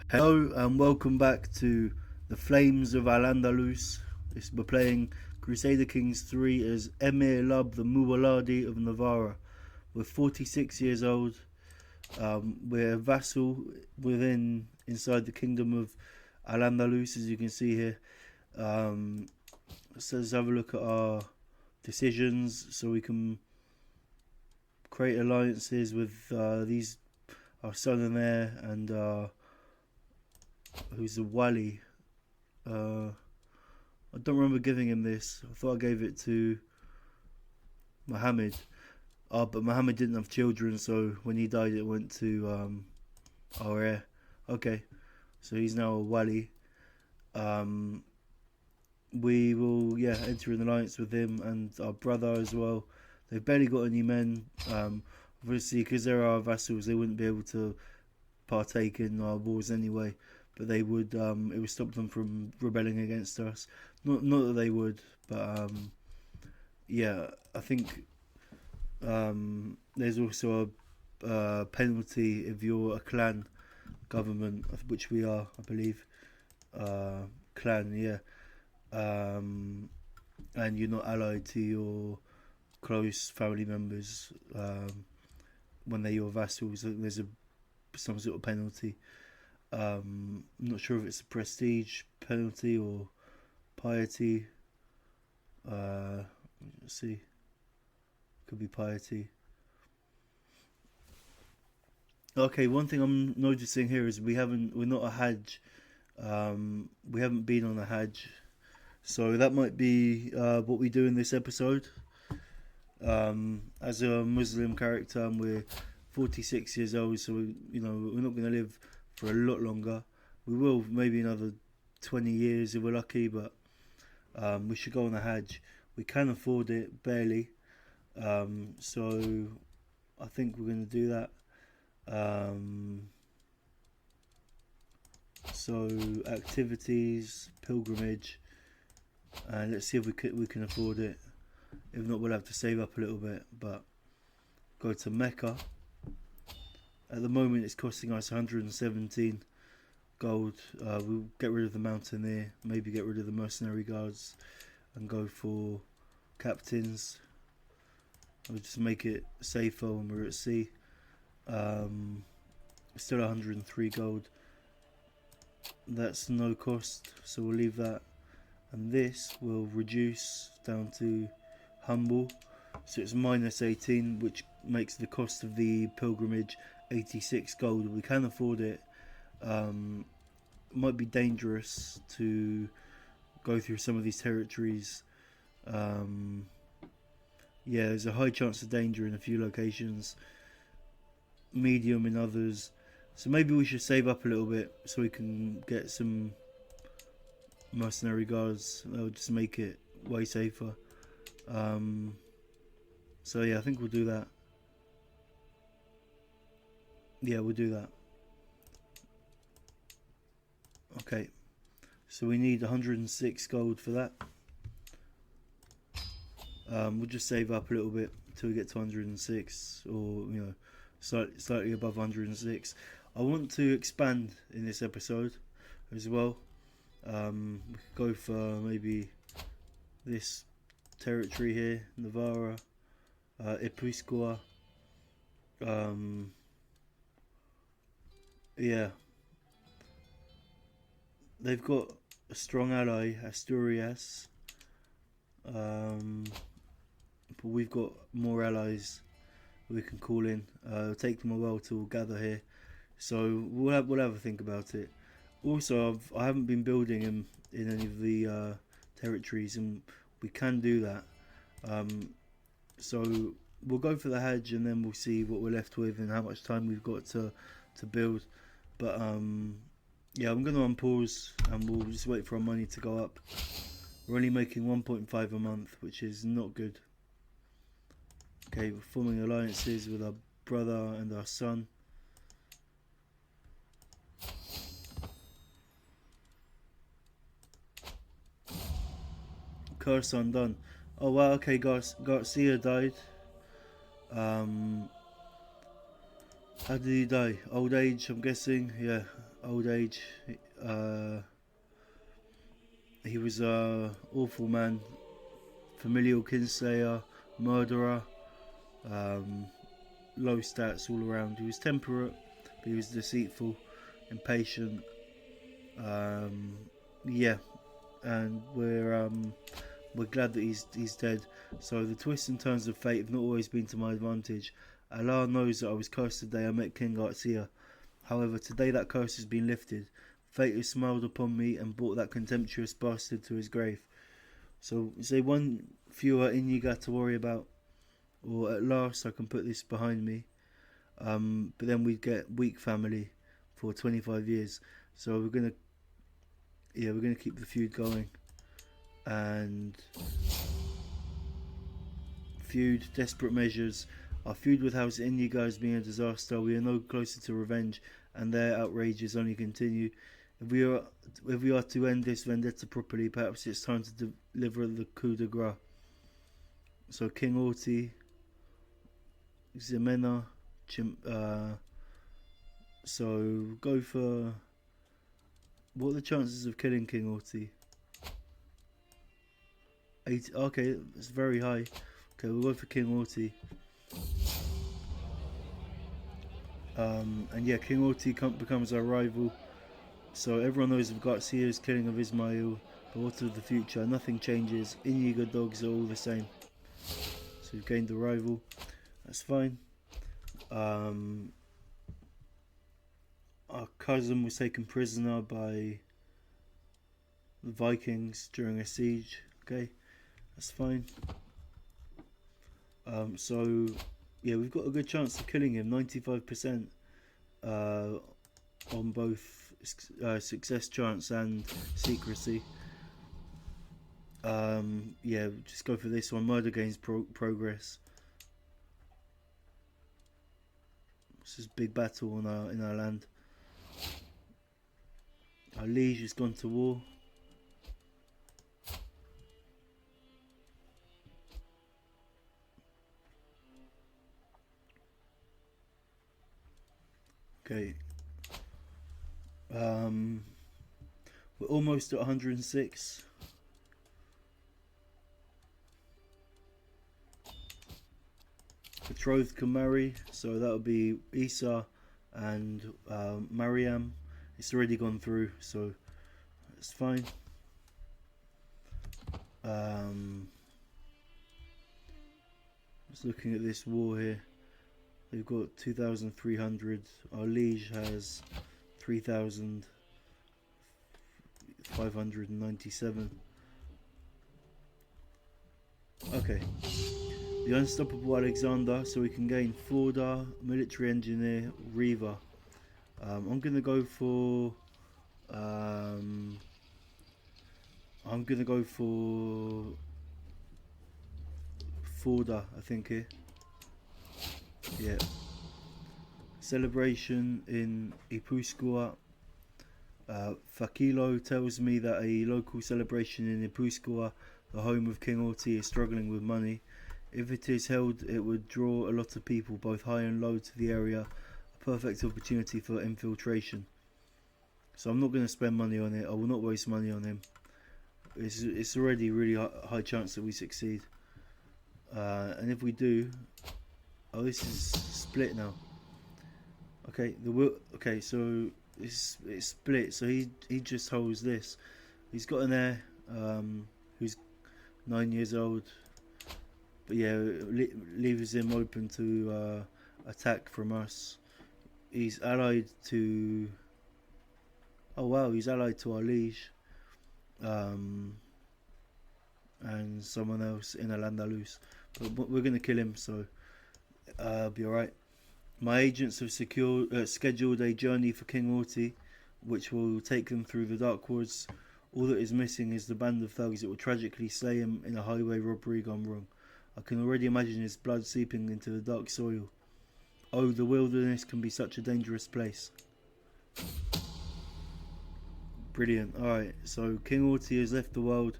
Hello and welcome back to the Flames of Al-Andalus. We're playing Crusader Kings 3 as Emir Lubb the Muwalladi of Navarra. We're 46 years old. We're a vassal inside the kingdom of Al-Andalus, as you can see here. So let's have a look at our decisions so we can create alliances with our son and heir, and who's a wali. I don't remember giving him this. I thought I gave it to Muhammad. But Muhammad didn't have children, so when he died, it went to our heir. Okay, so he's now a wali. We will, enter an alliance with him and our brother as well. They've barely got any men. Obviously, because they're our vassals, they wouldn't be able to partake in our wars anyway. But they would. It would stop them from rebelling against us. Not that they would, but I think there's also a penalty if you're a clan government, which we are, I believe. Clan, yeah. And you're not allied to your close family members when they're your vassals. There's some sort of penalty. I'm not sure if it's a prestige penalty or piety. Let's see. Could be piety. Okay, one thing I'm noticing here is we're not a Hajj. We haven't been on a Hajj, so that might be what we do in this episode. As a Muslim character, and we're 46 years old, so we're not going to live for a lot longer. We will maybe another 20 years if we're lucky, but we should go on a Hajj. We can afford it, barely. So I think we're going to do that. So activities, pilgrimage, and let's see if we can afford it. If not, we'll have to save up a little bit, but go to Mecca. At the moment it's costing us 117 gold. We'll get rid of the mountaineer, maybe get rid of the mercenary guards and go for captains. We'll just make it safer when we're at sea. Still 103 gold. That's no cost, so we'll leave that. And this will reduce down to humble. So it's minus 18, which makes the cost of the pilgrimage 86 gold. We can afford it. It might be dangerous to go through some of these territories. There's a high chance of danger in a few locations, medium in others. So maybe we should save up a little bit so we can get some mercenary guards. That'll just make it way safer. So yeah, I think we'll do that. Yeah, we'll do that. Okay, so we need 106 gold for that. We'll just save up a little bit until we get to 106, or slightly above 106. I want to expand in this episode as well. We could go for maybe this territory here, Navarra, Epusqua. They've got a strong ally, Asturias, but we've got more allies we can call in. It'll take them a while to gather here, so we'll have a think about it. Also, I haven't been building in any of the territories, and we can do that. So we'll go for the Hajj, and then we'll see what we're left with and how much time we've got to build. But I'm going to unpause, and we'll just wait for our money to go up. We're only making 1.5 a month, which is not good. Okay, we're forming alliances with our brother and our son. Curse undone. Oh wow, okay, Garcia died. How did he die? Old age, I'm guessing. Yeah, old age. He was a awful man, familial kinslayer, murderer, low stats all around. He was temperate, but he was deceitful, impatient. Yeah, and we're glad that he's dead. So the twists and turns of fate have not always been to my advantage. Allah knows that I was cursed the day I met King Garcia. However, today that curse has been lifted. Fate has smiled upon me and brought that contemptuous bastard to his grave. So, say one fewer Iniga to worry about, or at last I can put this behind me. But then we'd get weak family for 25 years. So we're gonna keep the feud going. And feud, desperate measures. Our feud with House Iniga has been a disaster. We are no closer to revenge, and their outrages only continue. If we are to end this vendetta properly, perhaps it's time to deliver the coup de grace. So King Orti, Ximena, so go for. What are the chances of killing King Orti? 80. Okay, it's very high. Okay, we'll go for King Orti. And yeah, King Orti becomes our rival. So everyone knows of Garcia's killing of Ismail, but what of the future? Nothing changes. Inigo dogs are all the same. So we've gained a rival. That's fine. Our cousin was taken prisoner by the Vikings during a siege. Okay, that's fine. So yeah, we've got a good chance of killing him. 95% on both success chance and secrecy. Yeah, just go for this one. Murder gains progress. This is big battle in our land. Our liege has gone to war. Okay. We're almost at 106. Betrothed can marry, so that'll be Isa and Mariam. It's already gone through, so it's fine. Just looking at this war here. They've got 2,300. Our liege has 3,597. Okay. The unstoppable Alexander, so we can gain Forda, military engineer, Reaver. I'm gonna go for Forda, I think here. Yeah. Celebration in Ipuscoa. Fakilo tells me that a local celebration in Ipuscoa, the home of King Orti, is struggling with money. If it is held, it would draw a lot of people, both high and low, to the area. A perfect opportunity for infiltration. So I'm not going to spend money on it. I will not waste money on him. It's already really high chance that we succeed. And if we do, oh, this is split now. Okay, okay, so it's split. So he just holds this. He's got an heir who's 9 years old. But yeah, leaves him open to attack from us. He's allied to. Oh wow, he's allied to our liege, and someone else in Al-Andalus. But we're gonna kill him, so be alright. My agents have scheduled a journey for King Orti, which will take them through the Dark Woods. All that is missing is the band of thugs that will tragically slay him in a highway robbery gone wrong. I can already imagine his blood seeping into the dark soil. Oh, the wilderness can be such a dangerous place. Brilliant. Alright, so King Orti has left the world,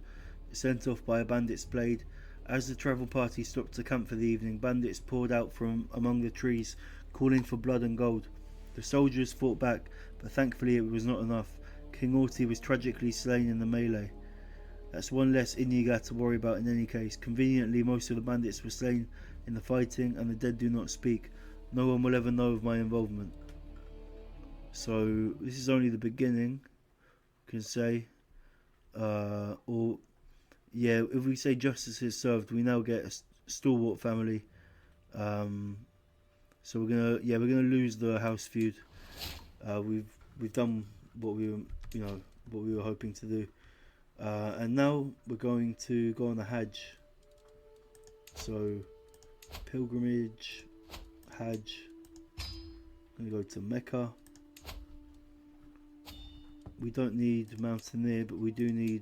sent off by a bandit's blade. As the travel party stopped to camp for the evening, bandits poured out from among the trees, calling for blood and gold. The soldiers fought back, but thankfully it was not enough. King Orti was tragically slain in the melee. That's one less Iniga to worry about in any case. Conveniently, most of the bandits were slain in the fighting, and the dead do not speak. No one will ever know of my involvement. So this is only the beginning, you can say. Or yeah, if we say justice is served, we now get a stalwart family. So we're gonna lose the house feud. We've done what we were hoping to do, and now we're going to go on a Hajj. So pilgrimage, Hajj. I'm gonna go to Mecca. We don't need mountaineer, but we do need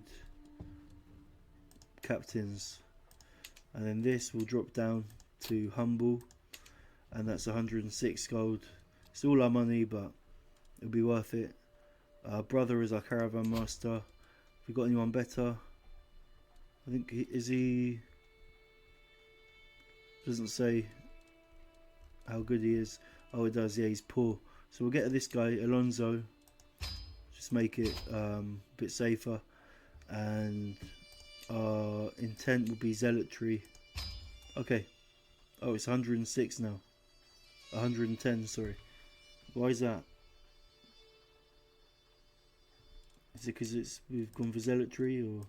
captains. And then this will drop down to humble, and that's 106 gold. It's all our money, but it'll be worth it. Brother is our caravan master. Have we got anyone better? I think he doesn't say how good he is. Oh, it does. Yeah, he's poor. So we'll get this guy, Alonso. Just make it a bit safer, and our intent will be zealotry. Okay. Oh, it's 106 now. 110, sorry. Why is that? Is it because we've gone for zealotry, or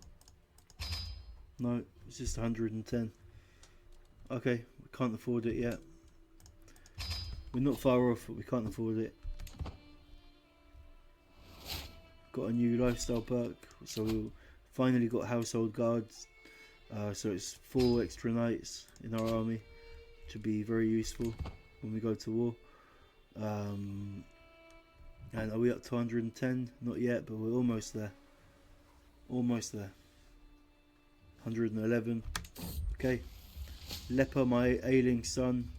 no? It's just 110. Okay, we can't afford it yet. We're not far off, but we can't afford it. Got a new lifestyle perk, so we finally got household guards. So it's 4 extra knights in our army, which will be very useful when we go to war. And are we up to 110? Not yet, but we're almost there. Almost there. 111. Okay. Leper, my ailing son.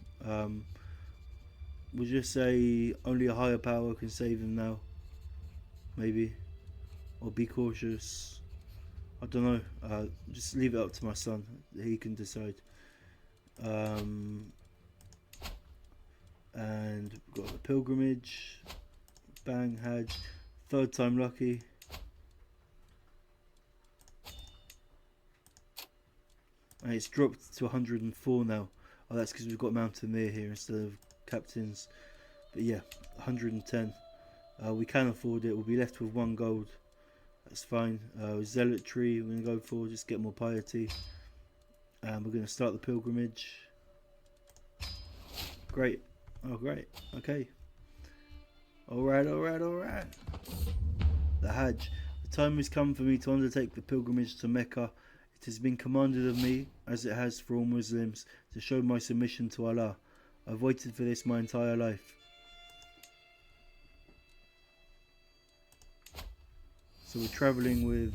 We'll just say only a higher power can save him now. Maybe. Or be cautious. I don't know. Just leave it up to my son. He can decide. And we've got a pilgrimage. Bang, Hajj. 3rd time lucky. And it's dropped to 104 now. Oh, that's because we've got mountaineer here instead of captains. But yeah, 110. We can afford it. We'll be left with 1 gold. That's fine. Zealotry, we're going to go for, just get more piety. And we're going to start the pilgrimage. Great. Oh, great. Okay. Alright. The Hajj. The time has come for me to undertake the pilgrimage to Mecca. It has been commanded of me, as it has for all Muslims, to show my submission to Allah. I've waited for this my entire life. So we're travelling with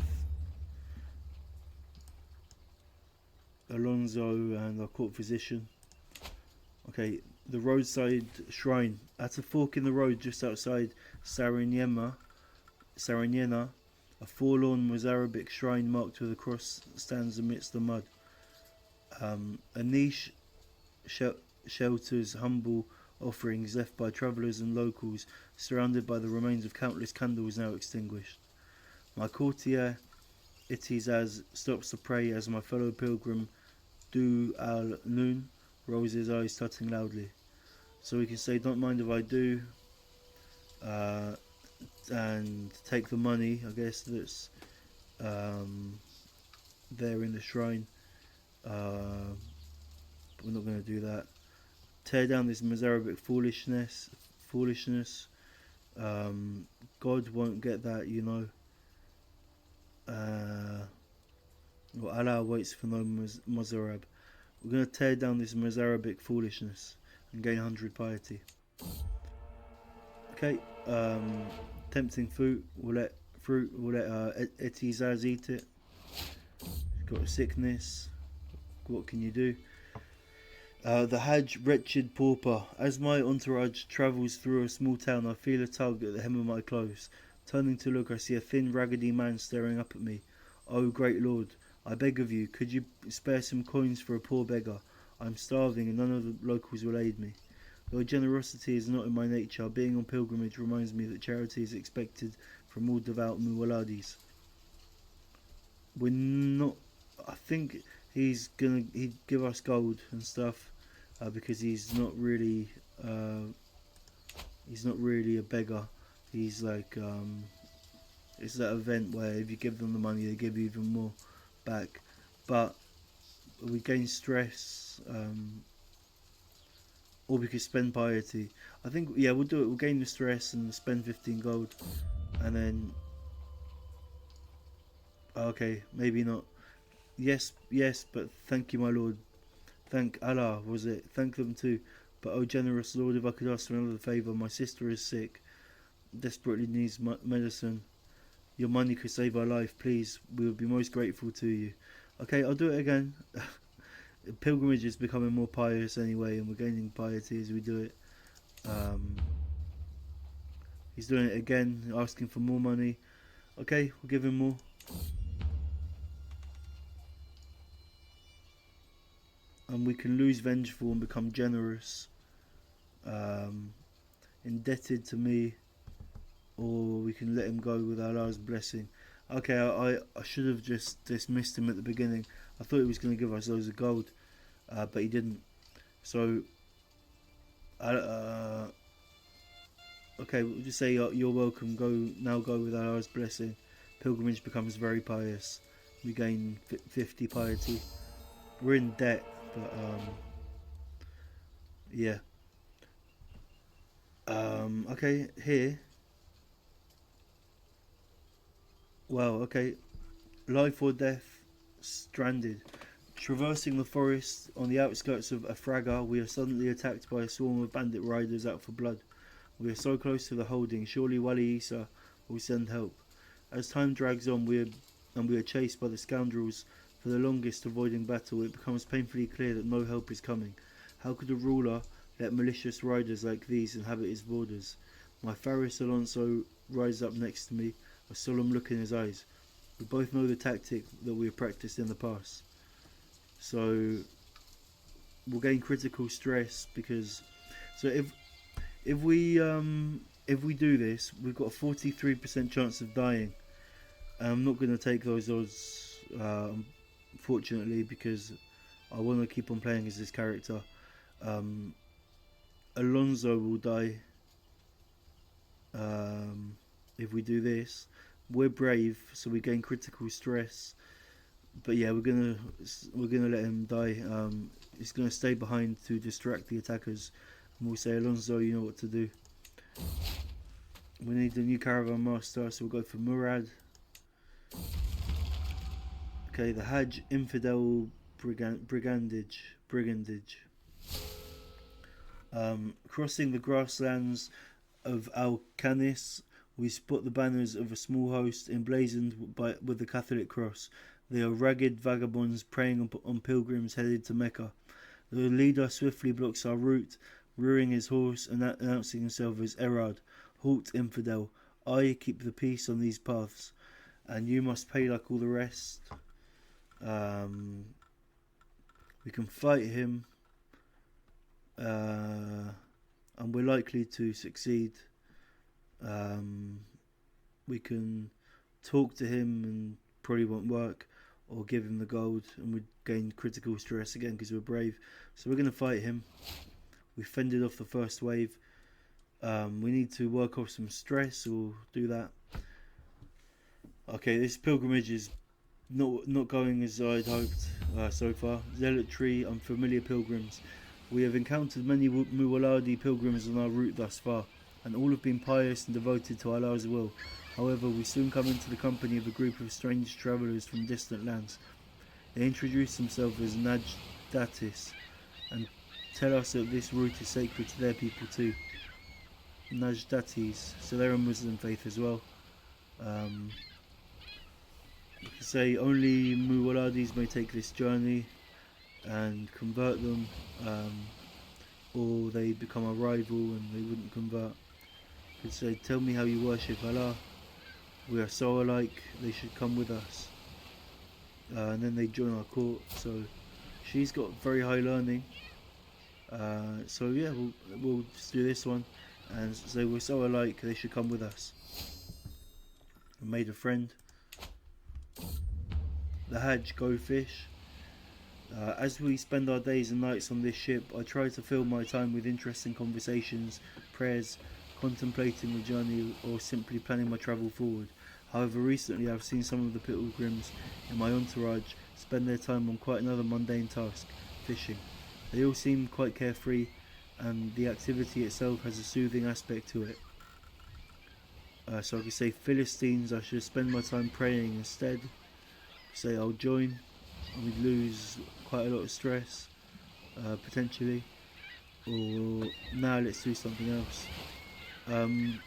Alonso and our court physician. Okay, the roadside shrine. At a fork in the road just outside Sarajevo, a forlorn Mozarabic shrine marked with a cross stands amidst the mud. A niche shelters humble offerings left by travellers and locals, surrounded by the remains of countless candles now extinguished. My courtier Itizaz stops to pray as my fellow pilgrim Du Al-Nun rolls his eyes, tutting loudly. So we can say, don't mind if I do, and take the money, I guess, that's there in the shrine. But we're not going to do that. Tear down this Mozarabic foolishness. God won't get that, you know. Well, Allah waits for no Mozarab. We're going to tear down this Mozarabic foolishness and gain 100 piety. Okay, tempting fruit. We'll let Etizaz eat it. Got a sickness. What can you do? The Hajj, wretched pauper. As my entourage travels through a small town, I feel a tug at the hem of my clothes. Turning to look, I see a thin, raggedy man staring up at me. Oh, great Lord, I beg of you, could you spare some coins for a poor beggar? I'm starving and none of the locals will aid me. Though generosity is not in my nature, being on pilgrimage reminds me that charity is expected from all devout Muwalladis. We're not. I think he'd give us gold and stuff because he's not really a beggar. He's like it's that event where if you give them the money, they give you even more back. But we gain stress, or we could spend piety. I think we'll do it. We'll gain the stress and spend 15 gold, and then okay, maybe not. Yes, yes, but thank you, my lord. Thank Allah, was it? Thank them too. But oh generous Lord, if I could ask for another favour, my sister is sick, desperately needs medicine. Your money could save her life, please. We would be most grateful to you. Okay, I'll do it again. Pilgrimage is becoming more pious anyway, and we're gaining piety as we do it. He's doing it again, asking for more money. Okay, we'll give him more. And we can lose vengeful and become generous. Indebted to me, or we can let him go with Allah's blessing. Okay, I should have just dismissed him at the beginning. I thought he was going to give us loads of gold, but he didn't. So, okay, we'll just say you're welcome. Go with Allah's blessing. Pilgrimage becomes very pious. We gain 50 piety. We're in debt, but yeah. Okay, here. Well, okay. Life or death, stranded. Traversing the forest on the outskirts of Afraga, we are suddenly attacked by a swarm of bandit riders out for blood. We are so close to the holding, surely Wali Isa will send help. As time drags on, we are chased by the scoundrels for the longest, avoiding battle. It becomes painfully clear that no help is coming. How could a ruler let malicious riders like these inhabit his borders? My Faris Alonso rises up next to me, a solemn look in his eyes. We both know the tactic that we have practiced in the past. So we'll gain critical stress because if we do this, we've got a 43% chance of dying. I'm not going to take those odds, unfortunately, because I want to keep on playing as this character. Alonso will die if we do this. We're brave, so we gain critical stress. But yeah, we're gonna let him die. He's gonna stay behind to distract the attackers, and we'll say, Alonso, you know what to do. We need a new caravan master, so we'll go for Murad. Okay, the Hajj infidel brigandage. Crossing the grasslands of Al-Kanis, we spot the banners of a small host emblazoned with the Catholic cross. They are ragged vagabonds preying on pilgrims headed to Mecca. The leader swiftly blocks our route, rearing his horse and announcing himself as Erad. Halt, infidel. I keep the peace on these paths, and you must pay like all the rest. We can fight him, and we're likely to succeed. We can talk to him and probably won't work, or give him the gold and we'd gain critical stress again because we're brave. So we're going to fight him. We fended off the first wave. We need to work off some stress, or do that. Okay, this pilgrimage is not going as I'd hoped so far. Zealotry, unfamiliar pilgrims. We have encountered many Muwalladi pilgrims on our route thus far, and all have been pious and devoted to Allah's will. However, we soon come into the company of a group of strange travellers from distant lands. They introduce themselves as Najdatis and tell us that this route is sacred to their people too. Najdatis, so they're a Muslim faith as well. We can say only Muwalladis may take this journey and convert them, or they become a rival and they wouldn't convert. We could say, tell me how you worship Allah. We are so alike, they should come with us. And then they join our court. So she's got very high learning. So yeah, we'll just do this one, and say we're so alike they should come with us. I made a friend. The Hajj, go fish. As we spend our days and nights on this ship, I try to fill my time with interesting conversations, prayers, contemplating the journey, or simply planning my travel forward. However, recently I've seen some of the pilgrims in my entourage spend their time on quite another mundane task, fishing. They all seem quite carefree, and the activity itself has a soothing aspect to it. So I could say Philistines, I should spend my time praying instead. Say I'll join, and we'd lose quite a lot of stress, potentially. Or now let's do something else. I'm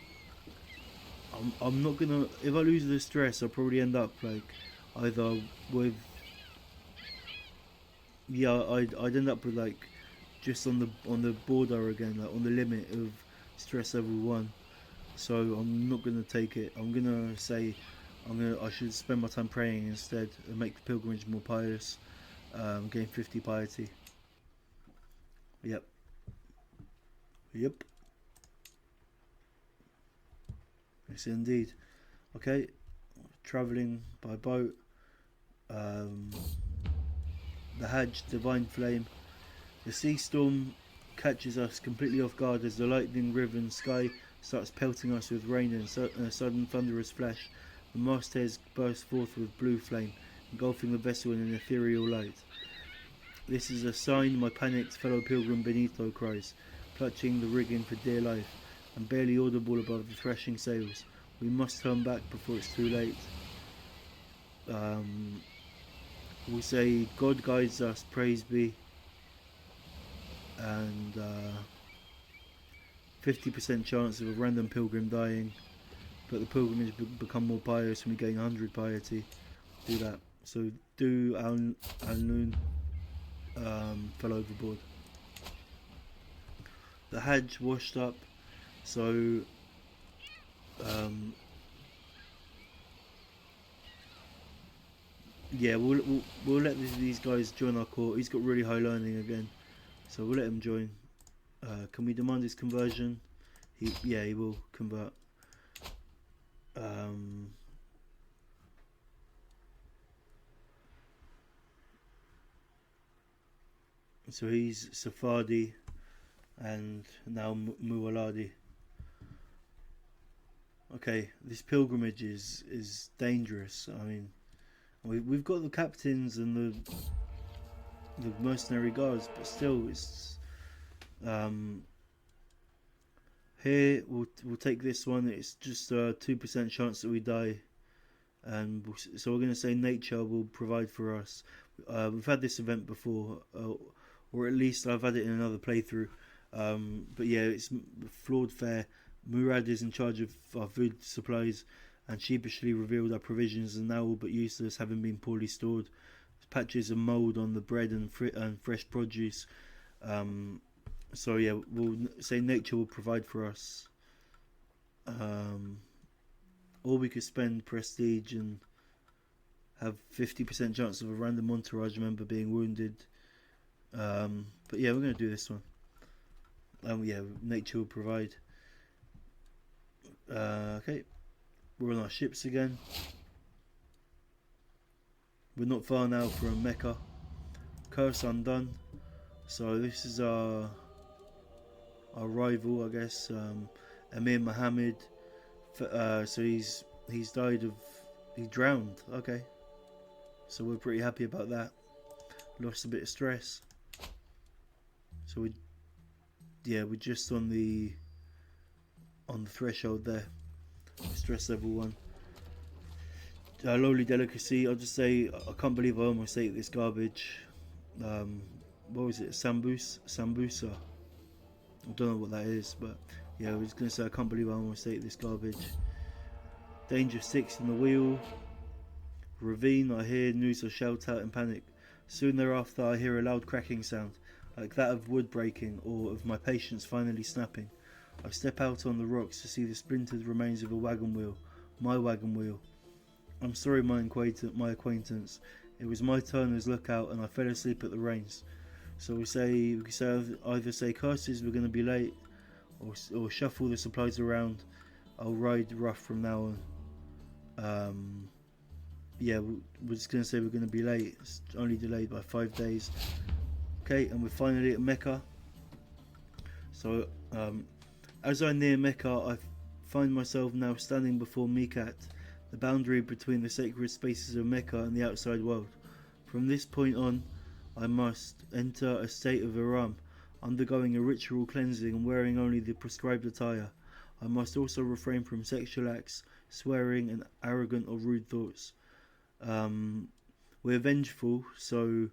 not gonna. If I lose the stress, I'll probably end up like either with. Yeah, I'd end up with like just on the border again, like on the limit of stress level 1. So I'm not gonna take it. I'm gonna say I should spend my time praying instead and make the pilgrimage more pious. Gain 50 piety. Yep. Yep. Yes, indeed. Okay. Travelling by boat. The Hajj, divine flame. The sea storm catches us completely off guard as the lightning-riven sky starts pelting us with rain and a sudden thunderous flash. The mastheads burst forth with blue flame, engulfing the vessel in an ethereal light. This is a sign, my panicked fellow pilgrim Benito cries, clutching the rigging for dear life, and barely audible above the thrashing sails. We must turn back before it's too late. We say, God guides us, praise be, and 50% chance of a random pilgrim dying, but the pilgrimage become more pious when we gain 100 piety. Do that. So do Al-Nun, fell overboard. The Hajj washed up, so yeah, we'll let these guys join our court. He's got really high learning again, so we'll let him join. Can we demand his conversion? He will convert. So he's Sephardi and now Muwalladi. Okay, this pilgrimage is dangerous. I mean, we've got the captains and the mercenary guards, but still, it's here we'll take this one. It's just a 2% chance that we die, and so we're going to say nature will provide for us. We've had this event before, or at least I've had it in another playthrough. But yeah, it's flawed fare. Murad is in charge of our food supplies and sheepishly revealed our provisions are now all but useless, having been poorly stored. Patches of mould on the bread and fresh produce. So yeah, we'll say nature will provide for us. Or we could spend prestige and have 50% chance of a random entourage member being wounded. But yeah, we're going to do this one. Yeah, nature will provide. Okay, we're on our ships again. We're not far now from Mecca. Curse undone. So this is our rival, I guess. Emir Muhammad. So he's died he drowned. Okay, so we're pretty happy about that. Lost a bit of stress. So we're just on the threshold there. Stress level 1. Lowly delicacy. I'll just say I can't believe I almost ate this garbage. What was it? Sambusa. I don't know what that is, but yeah, I was gonna say I can't believe I almost ate this garbage. Danger 6 in the wheel. Ravine. I hear news or shout out in panic. Soon thereafter, I hear a loud cracking sound, like that of wood breaking or of my patience finally snapping. I step out on the rocks to see the splintered remains of a wagon wheel. My wagon wheel. I'm sorry, my acquaintance. It was my turn as lookout, and I fell asleep at the reins. So we can say either say curses, we're going to be late, or shuffle the supplies around. I'll ride rough from now on. Yeah, we're just going to say we're going to be late. It's only delayed by 5 days. Okay, and we're finally at Mecca. So as I near Mecca, I find myself now standing before Miqat, the boundary between the sacred spaces of Mecca and the outside world. From this point on, I must enter a state of ihram, undergoing a ritual cleansing and wearing only the prescribed attire. I must also refrain from sexual acts, swearing, and arrogant or rude thoughts. We're vengeful, so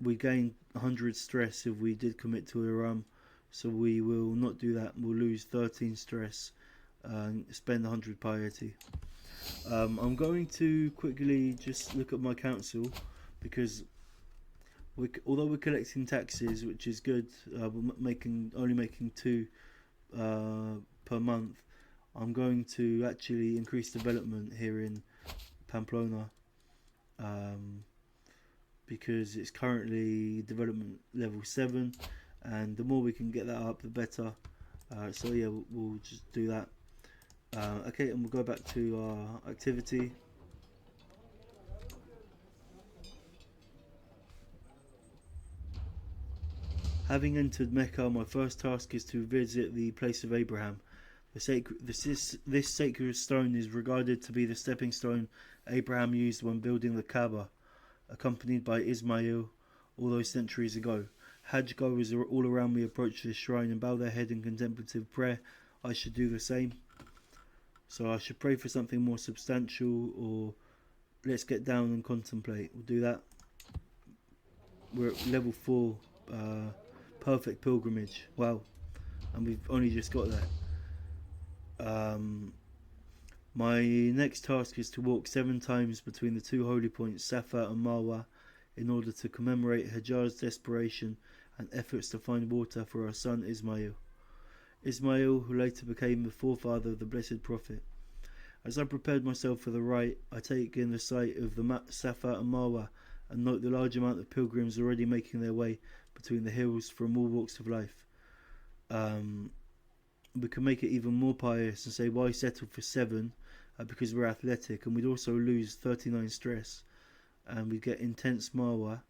we gain 100 stress if we did commit to ihram. So we will not do that. We'll lose 13 stress and spend 100 piety. I'm going to quickly just look at my council, because although we're collecting taxes, which is good, we're only making 2 per month. I'm going to actually increase development here in Pamplona, because it's currently development level 7, and the more we can get that up, the better. So yeah, we'll just do that. Okay, and we'll go back to our activity. Having entered Mecca, my first task is to visit the place of Abraham. This sacred stone is regarded to be the stepping stone Abraham used when building the Kaaba, accompanied by Ismail all those centuries ago. Hajj goers all around me approach this shrine and bow their head in contemplative prayer. I should do the same. So I should pray for something more substantial, or let's get down and contemplate. We'll do that. We're at level 4, perfect pilgrimage. Wow, and we've only just got that. My next task is to walk 7 times between the 2 holy points, Safa and Marwa, in order to commemorate Hajar's desperation and efforts to find water for our son Ismail. Ismail, who later became the forefather of the Blessed Prophet. As I prepared myself for the rite, I take in the sight of the Safa and Marwa and note the large amount of pilgrims already making their way between the hills from all walks of life. We can make it even more pious and say, why settle for 7? Because we're athletic, and we'd also lose 39 stress, and we get intense Marwa,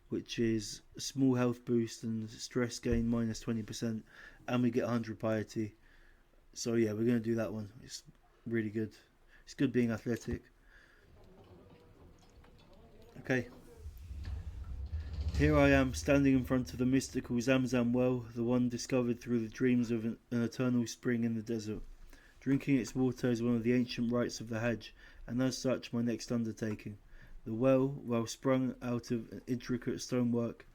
which is a small health boost and stress gain minus 20%, and we get 100 piety. So yeah, we're going to do that one. It's really good. It's good being athletic. Okay. Here I am, standing in front of the mystical Zamzam well, the one discovered through the dreams of an eternal spring in the desert. Drinking its water is one of the ancient rites of the Hajj, and as such my next undertaking. The well sprung out of intricate stonework,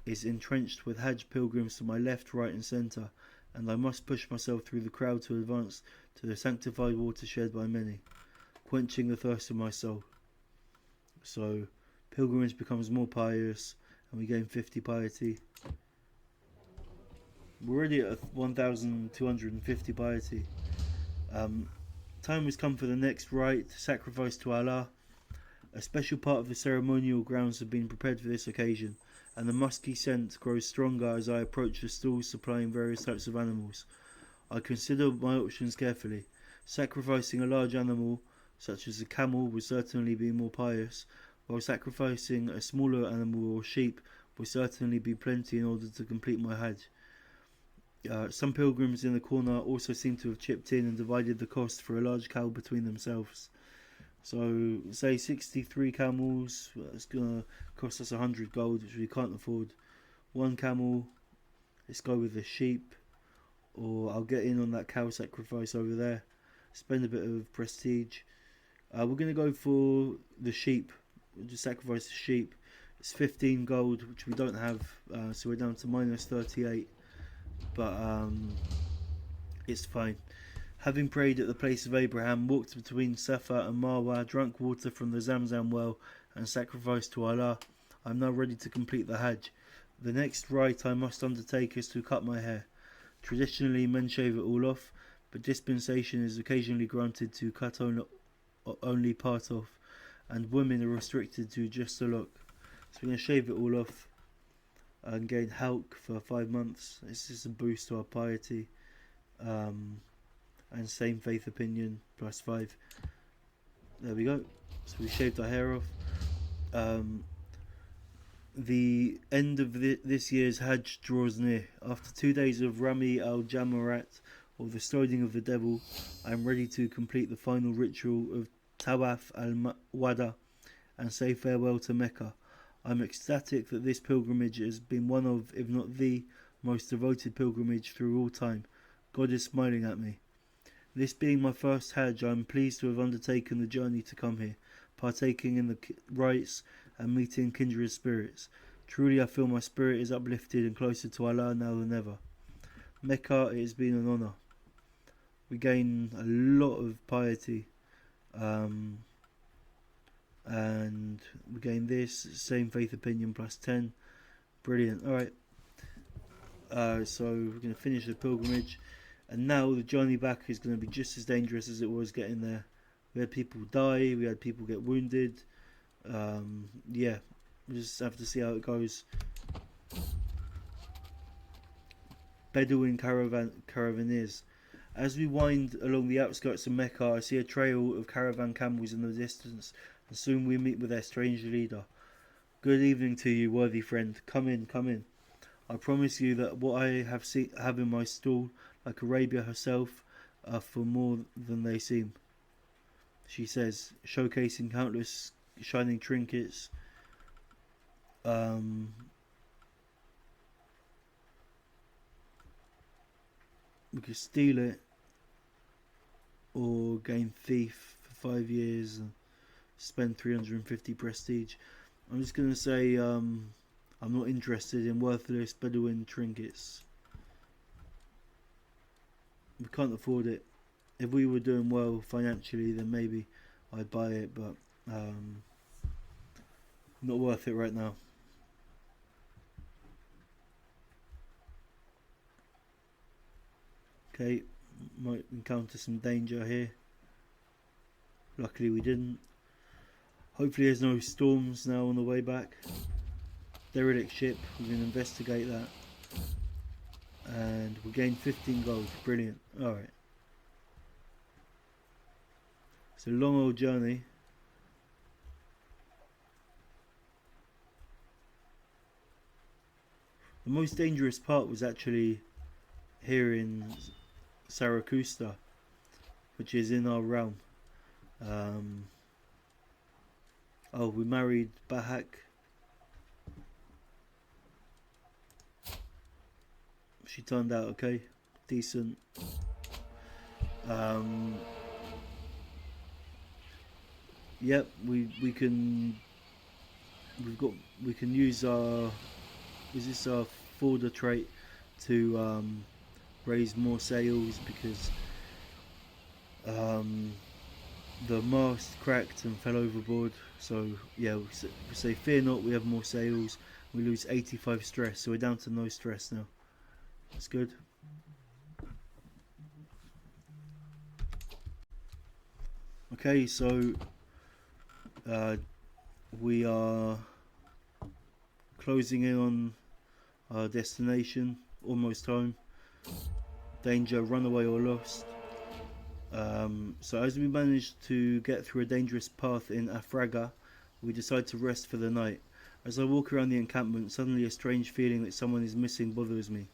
is entrenched with Hajj pilgrims to my left, right and centre, and I must push myself through the crowd to advance to the sanctified water shared by many, quenching the thirst of my soul. So, pilgrimage becomes more pious, and we gain 50 piety. We're already at 1,250 piety. Time has come for the next rite, sacrifice to Allah. A special part of the ceremonial grounds have been prepared for this occasion, and the musky scent grows stronger as I approach the stalls supplying various types of animals. I consider my options carefully. Sacrificing a large animal, such as a camel, would certainly be more pious, while sacrificing a smaller animal or sheep would certainly be plenty in order to complete my Hajj. Some pilgrims in the corner also seem to have chipped in and divided the cost for a large cow between themselves. So, say 63 camels, it's going to cost us 100 gold, which we can't afford. 1 camel, let's go with the sheep, or I'll get in on that cow sacrifice over there, spend a bit of prestige. We're going to go for the sheep. We'll just sacrifice the sheep. It's 15 gold, which we don't have, so we're down to minus 38, but it's fine. Having prayed at the place of Abraham, walked between Safa and Marwa, drunk water from the Zamzam well, and sacrificed to Allah, I am now ready to complete the Hajj. The next rite I must undertake is to cut my hair. Traditionally, men shave it all off, but dispensation is occasionally granted to cut only part off, and women are restricted to just a lock. So we're going to shave it all off. and gain Halk for 5 months. This is a boost to our piety. And same faith opinion +5. There we go. So we shaved our hair off. The end of this year's Hajj draws near. After 2 days of Rami al-Jamarat, or the stoning of the devil, I am ready to complete the final ritual of Tawaf al-Wada and say farewell to Mecca. I am ecstatic that this pilgrimage has been one of, if not the, most devoted pilgrimage through all time. God is smiling at me. This being my first Hajj, I am pleased to have undertaken the journey to come here, partaking in the rites and meeting kindred spirits. Truly I feel my spirit is uplifted and closer to Allah now than ever. Mecca, it has been an honour. We gain a lot of piety, and we gain this, same faith opinion +10. Brilliant. Alright, so we're going to finish the pilgrimage, and now the journey back is going to be just as dangerous as it was getting there. We had people die, we had people get wounded. Yeah, we just have to see how it goes. Bedouin caravaneers. As we wind along the outskirts of Mecca, I see a trail of caravan camels in the distance, and soon we meet with their strange leader. Good evening to you, worthy friend. Come in, come in. I promise you that what I have in my stall, like Arabia herself, are for more than they seem, she says, showcasing countless shining trinkets. We could steal it or gain thief for 5 years and spend 350 prestige. I'm just going to say I'm not interested in worthless Bedouin trinkets. We can't afford it. If we were doing well financially, then maybe I'd buy it, but not worth it right now. Okay, might encounter some danger here. Luckily we didn't. Hopefully there's no storms now on the way back. Derelict ship, we're going to investigate that. And we gained 15 gold, brilliant. Alright. It's a long old journey. The most dangerous part was actually here in Saracusta, which is in our realm. Oh, we married Bahak. She turned out okay, decent. Yep, we can use our forwarder trait to raise more sails, because the mast cracked and fell overboard. So yeah, we say fear not, we have more sails. We lose 85 stress, so we're down to no stress now. That's good. Okay, so we are closing in on our destination, almost home. Danger, runaway or lost. So as we managed to get through a dangerous path in Afraga, we decide to rest for the night. As I walk around the encampment, suddenly a strange feeling that someone is missing bothers me.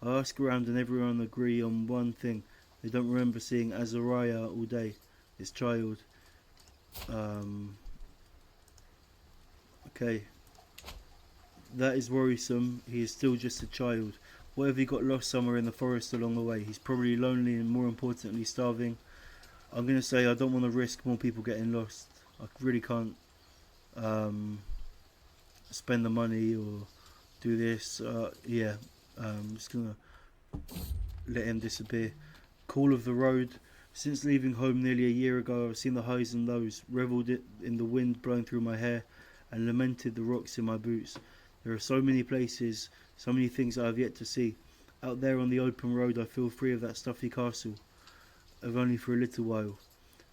I ask around and everyone agree on one thing: they don't remember seeing Azariah all day, his child. Okay, that is worrisome. He is still just a child. What if he got lost somewhere in the forest along the way? He's probably lonely and, more importantly, starving. I'm going to say I don't want to risk more people getting lost. I really can't spend the money or do this. Yeah, I'm just going to let him disappear. Call of the road. Since leaving home nearly a year ago, I've seen the highs and lows, revelled in the wind blowing through my hair, and lamented the rocks in my boots. There are so many places, so many things I have yet to see. Out there on the open road, I feel free of that stuffy castle, if only for a little while.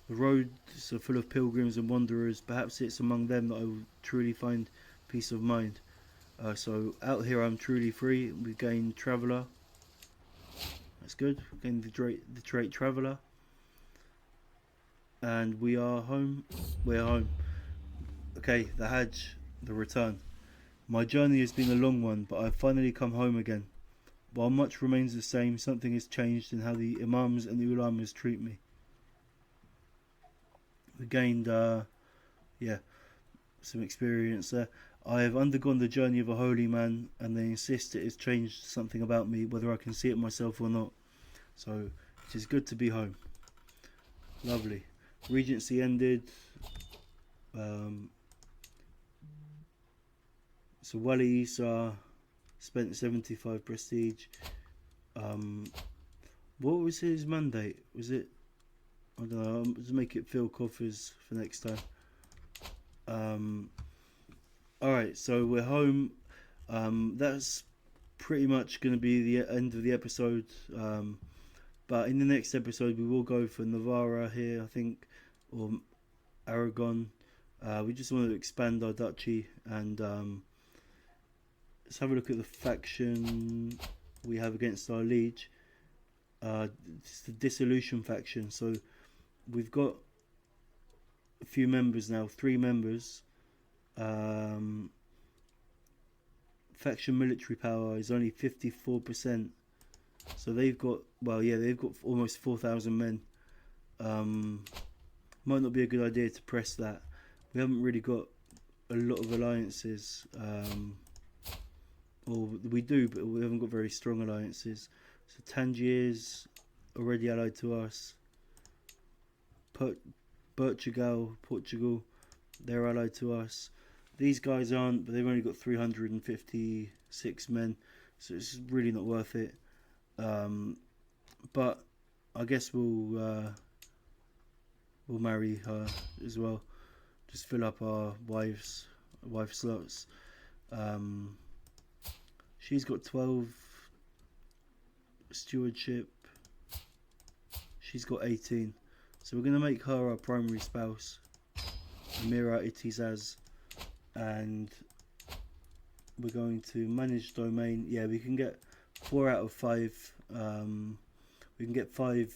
The roads are full of pilgrims and wanderers. Perhaps it's among them that I will truly find peace of mind. So out here I'm truly free. We gained traveller. That's good. We gained the trait traveller. And we are home. We're home. Okay, the Hajj, the return. My journey has been a long one, but I've finally come home again. While much remains the same, something has changed in how the imams and the ulamas treat me. We gained, some experience there. I have undergone the journey of a holy man, and they insist it has changed something about me, whether I can see it myself or not. So, it is good to be home. Lovely. Regency ended. So Wali Isa spent 75 prestige. What was his mandate? Was it? I don't know. Just make it fill coffers for next time. Alright, so we're home. That's pretty much going to be the end of the episode. But in the next episode, we will go for Navarra here, I think, or Aragon. We just want to expand our duchy, and let's have a look at the faction we have against our liege. It's the Dissolution faction. So we've got a few members now, 3 members. Faction military power is only 54%. So they've got, they've got almost 4,000 men. Might not be a good idea to press that. We haven't really got a lot of alliances. Or we do, but we haven't got very strong alliances. So Tangier's already allied to us. Portugal, they're allied to us. These guys aren't, but they've only got 356 men, so it's really not worth it. But I guess we'll marry her as well. Just fill up our wife slots. She's got 12 stewardship. She's got 18. So we're going to make her our primary spouse, Amira Itizaz, and we're going to manage domain. Yeah, we can get 4 out of 5. We can get 5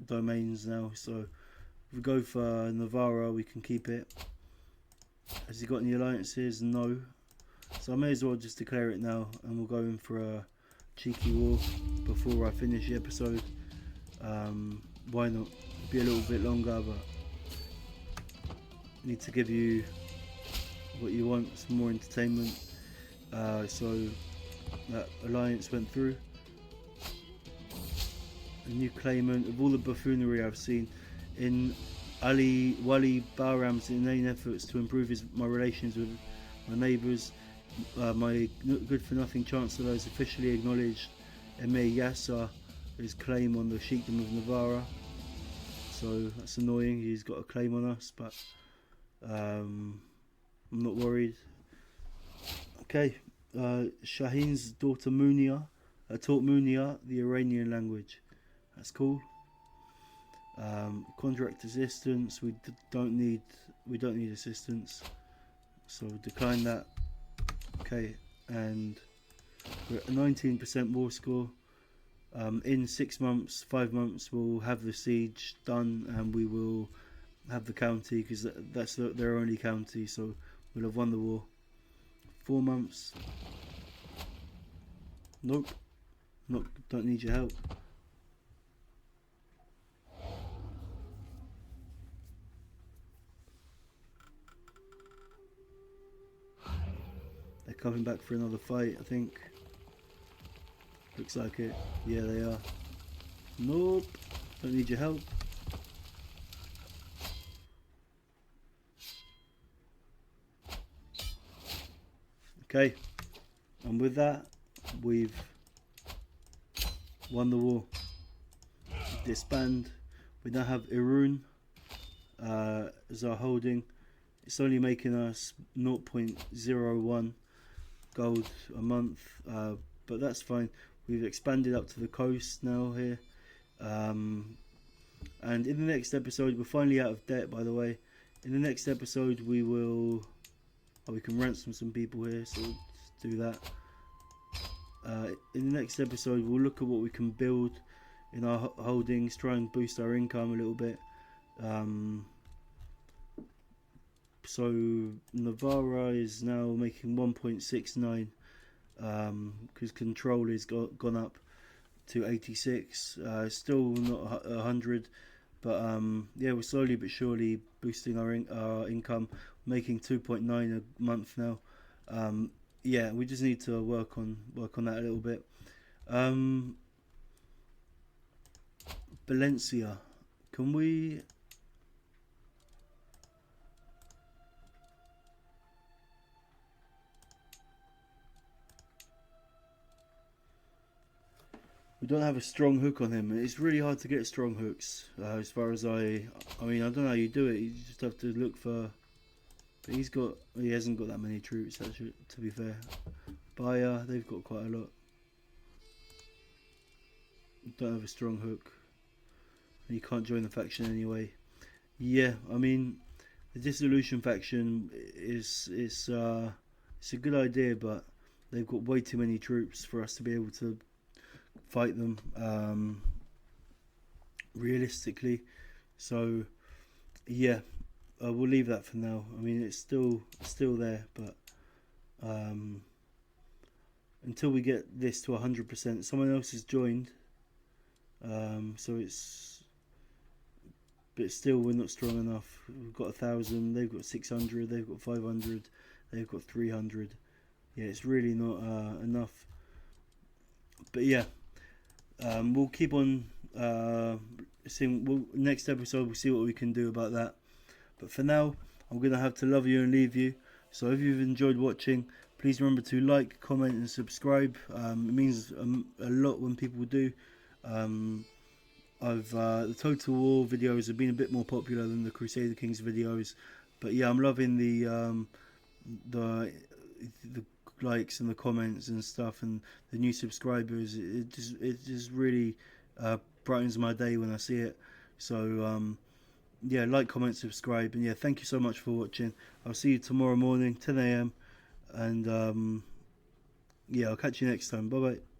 domains now. So if we go for Navarra, we can keep it. Has he got any alliances? No. So I may as well just declare it now, and we'll go in for a cheeky war before I finish the episode. Why not? It'll be a little bit longer, but I need to give you what you want, some more entertainment. So that alliance went through. A new claimant. Of all the buffoonery I've seen in Wali Bahram's inane efforts to improve my relations with my neighbours, my good-for-nothing Chancellor has officially acknowledged Emir Yasser his claim on the Sheikdom of Navarra. So that's annoying. He's got a claim on us, but I'm not worried. Okay, Shaheen's daughter Munia taught Munia the Iranian language. That's cool. Contract assistance. We don't need assistance, so decline that. Okay, and we're at a 19% war score. In 6 months, 5 months, we'll have the siege done, and we will have the county, because that's their only county. So we'll have won the war. 4 months. Nope. Don't need your help. They're coming back for another fight, I think. Looks like it. Yeah, they are. Nope. Don't need your help. Okay. And with that, we've won the war. Disband. We now have Irun as our holding. It's only making us 0.01 gold a month, but that's fine. We've expanded up to the coast now here, and in the next episode, we're finally out of debt, by the way. In the next episode, we will we can ransom some people here, so do that. In the next episode, we'll look at what we can build in our holdings, try and boost our income a little bit. So Navarra is now making 1.69 because control has gone up to 86. Still not 100, but yeah, we're slowly but surely boosting our income, making 2.9 a month now. Yeah, we just need to work on that a little bit. Valencia, can we? We don't have a strong hook on him. It's really hard to get strong hooks. As far as I mean, I don't know how you do it. You just have to look for. But he hasn't got that many troops. Actually, to be fair, Bayer, they've got quite a lot. Don't have a strong hook. You can't join the faction anyway. Yeah, I mean, the dissolution faction is it's a good idea, but they've got way too many troops for us to be able to fight them realistically. So yeah, we'll leave that for now. I mean, it's still there, but until we get this to 100%, someone else has joined. So it's, but still we're not strong enough. We've got 1,000, they've got 600, they've got 500, they've got 300. Yeah, it's really not enough. But yeah, we'll keep on seeing. Next episode we'll see what we can do about that. But for now, I'm gonna have to love you and leave you. So if you've enjoyed watching, please remember to like, comment and subscribe. It means a lot when people do. The Total War videos have been a bit more popular than the Crusader Kings videos, but yeah, I'm loving the likes and the comments and stuff, and the new subscribers. It just really brightens my day when I see it. So yeah, like, comment, subscribe, and yeah, thank you so much for watching. I'll see you tomorrow morning, 10 AM, and yeah, I'll catch you next time. Bye bye.